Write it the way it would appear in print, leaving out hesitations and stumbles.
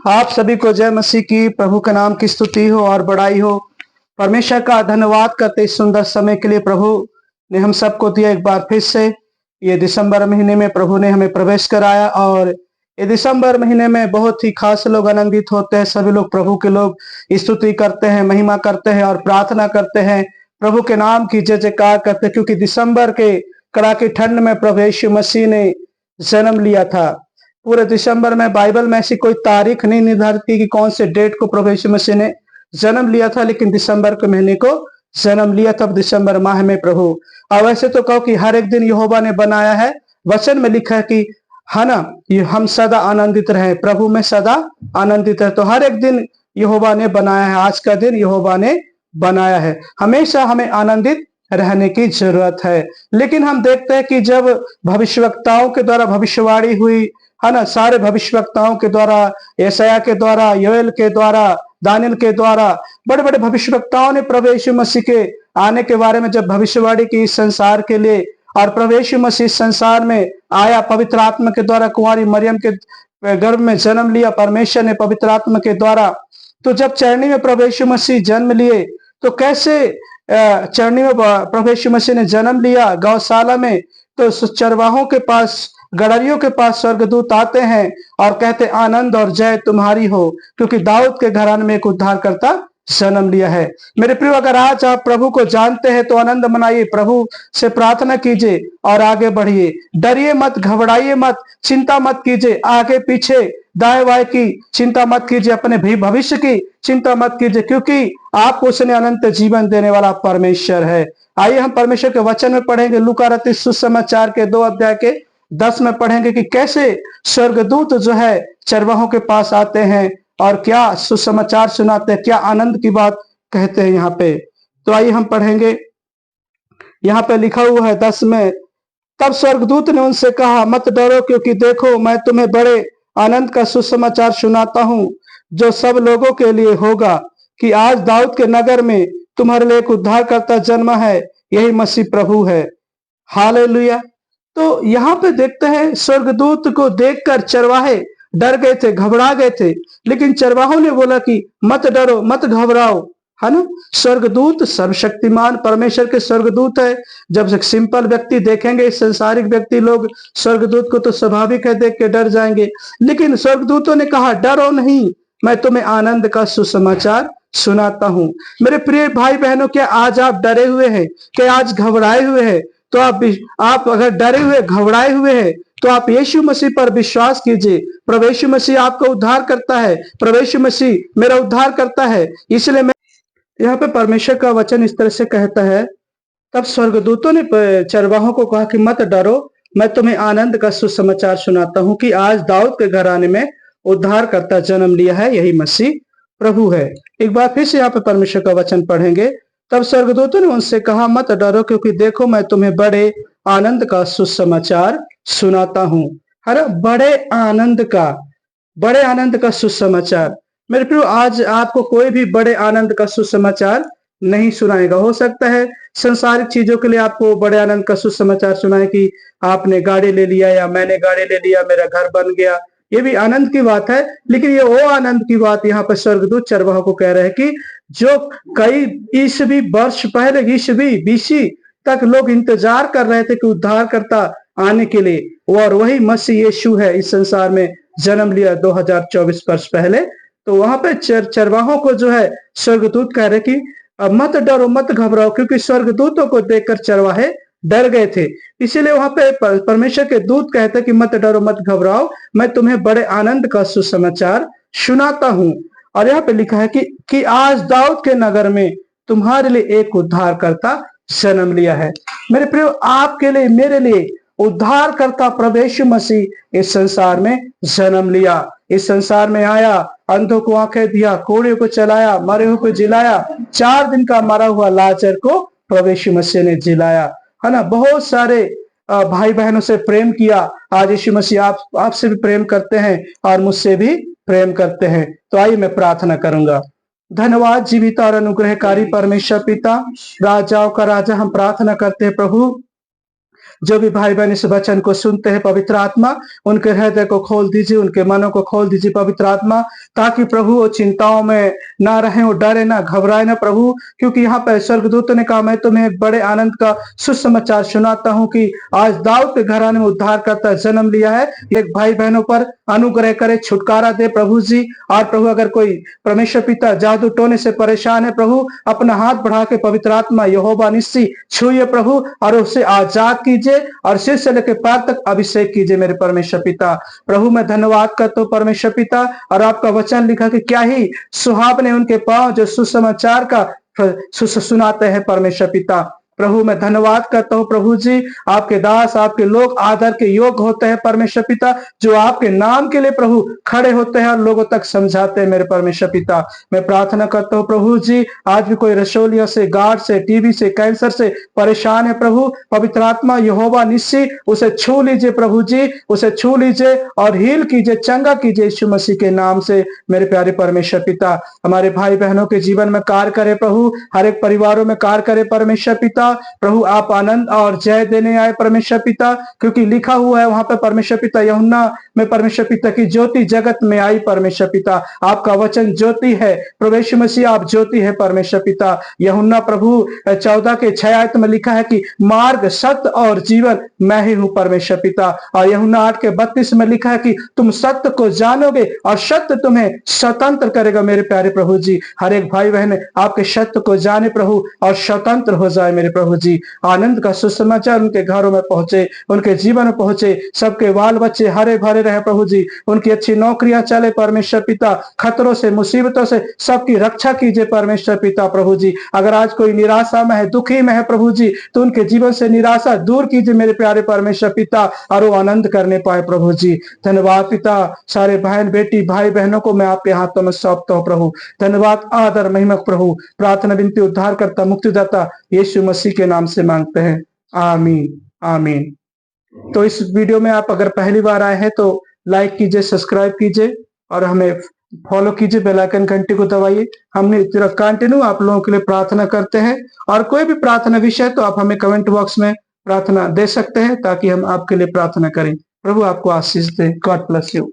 आप सभी को जय मसीह की। प्रभु के नाम की स्तुति हो और बड़ाई हो। परमेश्वर का धन्यवाद करते इस सुंदर समय के लिए प्रभु ने हम सबको दिया एक बार फिर से। ये दिसंबर महीने में प्रभु ने हमें प्रवेश कराया और ये दिसंबर महीने में बहुत ही खास लोग आनंदित होते हैं। सभी लोग प्रभु के लोग स्तुति करते हैं, महिमा करते हैं और प्रार्थना करते हैं, प्रभु के नाम की जय जयकार करते हैं, क्योंकि दिसंबर के कड़ाके ठंड में प्रभु यीशु मसीह ने जन्म लिया था। पूरे दिसंबर में बाइबल में ऐसी कोई तारीख नहीं निर्धारित की कि कौन से डेट को प्रभु यीशु मसीह ने जन्म लिया था, लेकिन दिसंबर के महीने को जन्म लिया तब दिसंबर माह में प्रभु। और वैसे तो कहो कि हर एक दिन यहोवा ने बनाया है, वचन में लिखा है कि है ना, हम सदा आनंदित रहे, प्रभु में सदा आनंदित रहे। तो हर एक दिन यहोवा ने बनाया है, आज का दिन यहोवा ने बनाया है। हमेशा हमें आनंदित रहने की जरूरत है। लेकिन हम देखते हैं कि जब भविष्यवक्ताओं के द्वारा भविष्यवाणी हुई, है ना, सारे भविष्यवक्ताओं के द्वारा, यशायाह के द्वारा, योएल के द्वारा, दानियल के द्वारा, बड़े बड़े भविष्यवक्ताओं ने प्रभु यीशु मसीह के आने के बारे में जब भविष्यवाणी की इस संसार के लिए, और प्रभु यीशु मसीह संसार में आया, पवित्र आत्मा के द्वारा कुंवारी मरियम के गर्भ में जन्म लिया परमेश्वर ने पवित्र आत्मा के द्वारा। तो जब चरनी में प्रभु यीशु मसीह जन्म लिए, तो कैसे चरनी में प्रभु यीशु मसीह ने जन्म लिया गौशाला में, तो चरवाहों के पास, गड़रियों के पास स्वर्गदूत आते हैं और कहते आनंद और जय तुम्हारी हो, क्योंकि दाऊद के घराने में एक उद्धारकर्ता जन्म लिया है। मेरे प्रिय, अगर आज आप प्रभु को जानते हैं तो आनंद मनाइए, प्रभु से प्रार्थना कीजिए और आगे बढ़िए। डरिए मत, घबराइए मत, चिंता मत कीजिए, आगे पीछे दाएं बाएं की चिंता मत कीजिए, अपने भी भविष्य की चिंता मत कीजिए, क्योंकि आपको उसने अनंत जीवन देने वाला परमेश्वर है। आइए हम परमेश्वर के वचन में पढ़ेंगे। लूका रचित सुसमाचार के 2 अध्याय के 10 में पढ़ेंगे कि कैसे स्वर्गदूत जो है चरवाहों के पास आते हैं और क्या सुसमाचार सुनाते हैं, क्या आनंद की बात कहते हैं यहाँ पे। तो आइए हम पढ़ेंगे। यहाँ पे लिखा हुआ है 10 में, तब स्वर्गदूत ने उनसे कहा, मत डरो, क्योंकि देखो मैं तुम्हें बड़े आनंद का सुसमाचार सुनाता हूँ, जो सब लोगों के लिए होगा, कि आज दाऊद के नगर में तुम्हारे लिए एक उद्धारकर्ता जन्मा है, यही मसीह प्रभु है। हालेलुया। तो यहाँ पे देखते हैं स्वर्गदूत को देखकर चरवाहे डर गए थे, घबरा गए थे, लेकिन चरवाहों ने बोला कि मत डरो, मत घबराओ, है ना। स्वर्गदूत सर्वशक्तिमान परमेश्वर के स्वर्गदूत है। जब एक सिंपल व्यक्ति देखेंगे, संसारिक व्यक्ति लोग स्वर्गदूत को तो स्वाभाविक है देख के डर जाएंगे, लेकिन स्वर्गदूतों ने कहा डरो नहीं, मैं तुम्हें आनंद का सुसमाचार सुनाता हूं। मेरे प्रिय भाई बहनों, क्या आज आप डरे हुए हैं? क्या आज घबराए हुए हैं? तो आप अगर डरे हुए, घबराए हुए हैं, तो आप यीशु मसीह पर विश्वास कीजिए। प्रभु यीशु मसीह आपका उद्धार करता है, प्रभु यीशु मसीह मेरा उद्धार करता है। इसलिए मैं यहाँ पे परमेश्वर का वचन इस तरह से कहता है, तब स्वर्गदूतों ने चरवाहों को कहा कि मत डरो, मैं तुम्हें आनंद का सुसमाचार सुनाता हूं, कि आज दाऊद के घराने में उद्धारकर्ता जन्म लिया है, यही मसीह प्रभु है। एक बार फिर से यहाँ पे परमेश्वर का वचन पढ़ेंगे। तब स्वर्गदूतों ने उनसे कहा, मत डरो, क्योंकि देखो मैं तुम्हें बड़े आनंद का सुसमाचार सुनाता हूँ। है बड़े आनंद का सुसमाचार। मेरे प्रियो, आज आपको कोई भी बड़े आनंद का सुसमाचार नहीं सुनाएगा। हो सकता है संसारिक चीजों के लिए आपको बड़े आनंद का सुसमाचार सुनाए कि आपने गाड़ी ले लिया, या मैंने गाड़ी ले लिया, मेरा घर बन गया, ये भी आनंद की बात है। लेकिन ये वो आनंद की बात यहाँ पर स्वर्गदूत चरवाहों को कह रहे हैं कि जो कई ईसवी वर्ष पहले, ईसवी बीसी तक लोग इंतजार कर रहे थे कि उद्धारकर्ता आने के लिए, और वही मसीह यीशु है, इस संसार में जन्म लिया 2024 वर्ष पहले। तो वहां पे चरवाहों को जो है स्वर्गदूत कह रहे कि मत डरो, मत घबराओ, क्योंकि स्वर्गदूतों को देखकर चरवाहे डर गए थे। इसीलिए वहां पे परमेश्वर के दूत कहते कि मत डरो, मत घबराओ, मैं तुम्हें बड़े आनंद का सुसमाचार सुनाता हूं। और यहाँ पे लिखा है कि आज दाऊद के नगर में तुम्हारे लिए एक उद्धारकर्ता जन्म लिया है। मेरे प्रियो, आपके लिए, मेरे लिए उद्धारकर्ता प्रभु यीशु मसीह इस संसार में जन्म लिया, इस संसार में आया, अंधों को आंखें दिया, कोढ़ियों को चलाया, मरे हुए को जिलाया, 4 दिन का मरा हुआ लाजर को प्रभु यीशु मसीह ने जिलाया, है ना। बहुत सारे भाई बहनों से प्रेम किया। आज यीशु मसीह आपसे भी प्रेम करते हैं और मुझसे भी प्रेम करते हैं। तो आइए मैं प्रार्थना करूंगा। धन्यवाद जीवित और अनुग्रहकारी परमेश्वर पिता, राजाओं का राजा, हम प्रार्थना करते हैं प्रभु, जो भी भाई बहन इस वचन को सुनते हैं पवित्र आत्मा उनके हृदय को खोल दीजिए, उनके मनों को खोल दीजिए पवित्र आत्मा, ताकि प्रभु वो चिंताओं में ना रहे, वो डरे ना घबराए ना प्रभु। क्योंकि यहाँ पर स्वर्गदूत ने कहा, मैं तुम्हें एक बड़े आनंद का सुसमाचार सुनाता हूँ कि आज दाऊद के घराने में उद्धारकर्ता जन्म लिया है। एक भाई बहनों पर अनुग्रह करे, छुटकारा दे प्रभु जी। और प्रभु अगर कोई परमेश्वर पिता जादू टोने से परेशान है प्रभु, अपना हाथ बढ़ा के पवित्र आत्मा यहोवा निस्सी छूए प्रभु और उसे आजाद कीजिए और सिर से लेकर पैर तक अभिषेक कीजिए मेरे परमेश्वर पिता। प्रभु मैं धन्यवाद करता हूँ परमेश्वर पिता, और आपका वचन लिखा कि क्या ही सुहावने उनके पांव जो सुसमाचार का सुनाते हैं परमेश्वर पिता। प्रभु मैं धन्यवाद करता हूँ प्रभु जी, आपके दास आपके लोग आदर के योग्य होते हैं परमेश्वर पिता, जो आपके नाम के लिए प्रभु खड़े होते हैं और लोगों तक समझाते हैं मेरे परमेश्वर पिता। मैं प्रार्थना करता हूँ प्रभु जी, आज भी कोई रसोलिया से, गार्ड से, टीबी से, कैंसर से परेशान है प्रभु, पवित्र आत्मा यहोवा निस्सी उसे छू लीजिए प्रभु जी, उसे छू लीजिए और हील कीजिए, चंगा कीजिए यीशु मसीह के नाम से मेरे प्यारे परमेश्वर पिता। हमारे भाई बहनों के जीवन में कार्य करे प्रभु, हर एक परिवारों में कार्य करे परमेश्वर पिता। प्रभु आप आनंद और जय देने आए परमेश्वर पिता, क्योंकि लिखा हुआ है वहां पर परमेश्वर पिता, यूहन्ना में परमेश्वर पिता की ज्योति जगत में आई परमेश्वर पिता। आपका वचन ज्योति है प्रभु यीशु मसीह, आप ज्योति है परमेश्वर पिता। यूहन्ना प्रभु 14:6 में लिखा है कि मार्ग सत्य और जीवन मैं ही हूं परमेश्वर पिता। और यूहन्ना 8:32 में लिखा है कि तुम सत्य को जानोगे और सत्य तुम्हें स्वतंत्र करेगा मेरे प्यारे प्रभु जी। हर एक भाई बहन आपके सत्य को जाने प्रभु और स्वतंत्र हो जाए मेरे प्रभु जी। आनंद का सुसमाचार उनके घरों में पहुंचे, उनके जीवन में पहुंचे, सबके बाल बच्चे हरे भरे रहे प्रभु जी, उनकी अच्छी नौकरियां चले परमेश्वर पिता, खतरों से मुसीबतों से सबकी रक्षा कीजिए परमेश्वर पिता प्रभु जी। अगर आज कोई निराशा में है, दुखी में है प्रभु जी, तो उनके जीवन से निराशा दूर कीजिए मेरे प्यारे परमेश्वर पिता, और वो आनंद करने पाए प्रभु जी। धन्यवाद पिता, सारे बहन बेटी भाई बहनों को मैं आपके हाथों में सौंपता हूँ प्रभु। धन्यवाद आदर महिमा प्रभु, प्रार्थना विनती उद्धार करता मुक्तिदाता यीशु मसीह के नाम से मांगते हैं, आमीन आमीन। तो इस वीडियो में आप अगर पहली बार आए हैं तो लाइक कीजिए, सब्सक्राइब कीजिए और हमें फॉलो कीजिए, बेल आइकन घंटी को दबाइए। हमने कंटिन्यू आप लोगों के लिए प्रार्थना करते हैं, और कोई भी प्रार्थना विषय तो आप हमें कमेंट बॉक्स में प्रार्थना दे सकते हैं, ताकि हम आपके लिए प्रार्थना करें। प्रभु आपको आशीष दे। God bless you.